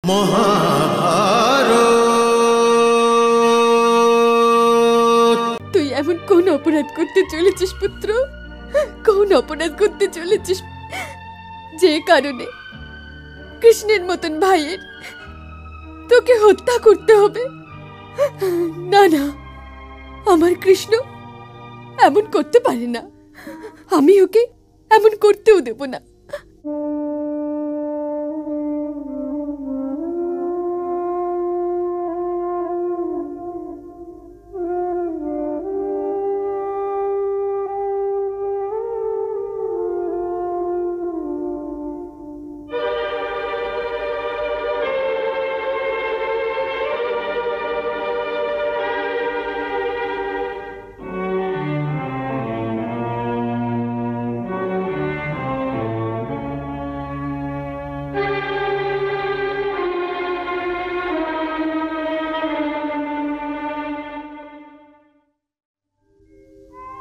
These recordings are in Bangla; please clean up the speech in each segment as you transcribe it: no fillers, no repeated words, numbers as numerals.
মহাভারত। তুই এমন কোন অপরাধ করতে চলেছিস পুত্র? কোন অপরাধ করতে চলেছিস যে কারণে কৃষ্ণের মতন ভাইয়ের তোকে হত্যা করতে হবে? না না, আমার কৃষ্ণ এমন করতে পারে না। আমি ওকে এমন করতেও দেব না।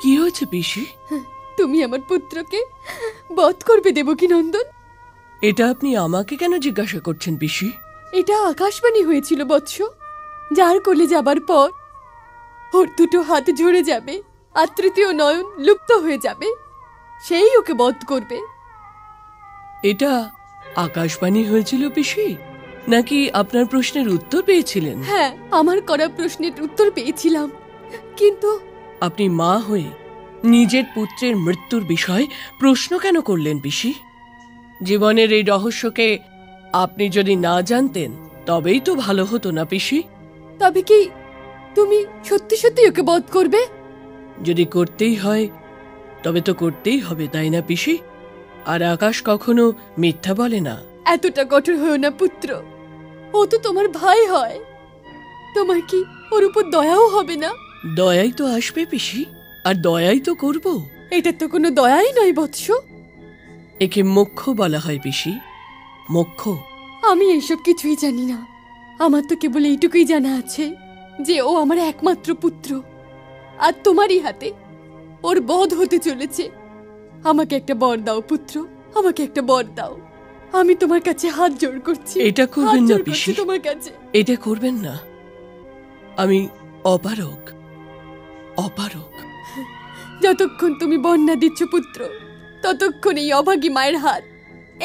কি হয়েছে পিসি? তুমি আমার পুত্রকে বধ করবে দেবকী নন্দন? এটা আপনি আমাকে কেন জিজ্ঞাসা করছেন পিসি? এটা আকাশবাণী হয়েছিল বৎস। যার কোলে যাবার পর ওর দুটো হাত ঝরে যাবে আর তৃতীয় নয়ন লুপ্ত হয়ে যাবে, সেই ওকে বধ করবে। এটা আকাশবাণী হয়েছিল পিসি, নাকি আপনার প্রশ্নের উত্তর পেয়েছিলেন? হ্যাঁ, আমার করা প্রশ্নের উত্তর পেয়েছিলাম, কিন্তু আপনি মা হয়ে নিজের পুত্রের মৃত্যুর বিষয়ে প্রশ্ন কেন করলেন পিসি? জীবনের এই রহস্যকে আপনি যদি না জানতেন তবেই তো ভালো হতো না পিসি? তবে কি তুমি সত্যি সত্যি ওকে বধ করবে? যদি করতেই হয় তবে তো করতেই হবে, তাই না পিসি? আর আকাশ কখনো মিথ্যা বলে না। এতটা কঠোর হয়েও না পুত্র, ও তো তোমার ভাই হয়। তোমার কি ওর উপর দয়াও হবে না? দয়াই তো আসবে পিসি, আর দয়াই তো করব। এটা তো কোনো দয়াই নয় বৎস। একে মোক্ষ বলা হয় পিসি, মোক্ষ। আমি এইসব কিছুই জানি না। আমার তো কেবল এইটুকুই জানা আছে যে ও আমার একমাত্র পুত্র, আর তোমারই হাতে ওর বধ হতে চলেছে। আমাকে একটা বর দাও পুত্র, আমাকে একটা বর দাও। আমি তোমার কাছে হাত জোড় করছি। এটা করবেন না পিসি, তোমার কাছে এটা করবেন না। আমি অপারগ, অপারগ। যতক্ষণ তুমি বন্যা দিচ্ছ পুত্র, ততক্ষণ এই অভাগী মায়ের হাত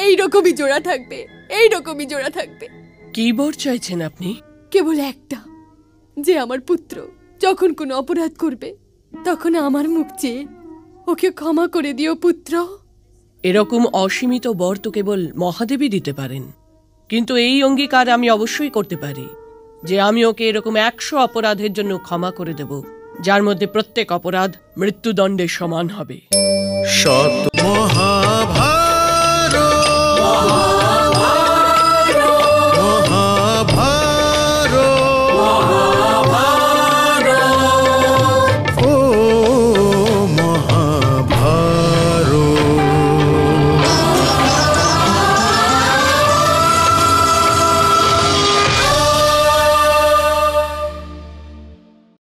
এইরকমই জোড়া থাকবে, এইরকমই জোড়া থাকবে। কি বর চাইছেন আপনি? কেবল একটা, যে আমার পুত্র যখন কোনো অপরাধ করবে তখন আমার মুখ চেয়ে ওকে ক্ষমা করে দিও পুত্র। এরকম অসীমিত বর তো কেবল মহাদেবী দিতে পারেন, কিন্তু এই অঙ্গীকার আমি অবশ্যই করতে পারি যে আমি ওকে এরকম 100 অপরাধের জন্য ক্ষমা করে দেব, যার মধ্যে প্রত্যেক অপরাধ মৃত্যুদণ্ডের সমান হবে। সৎ মহাভারত।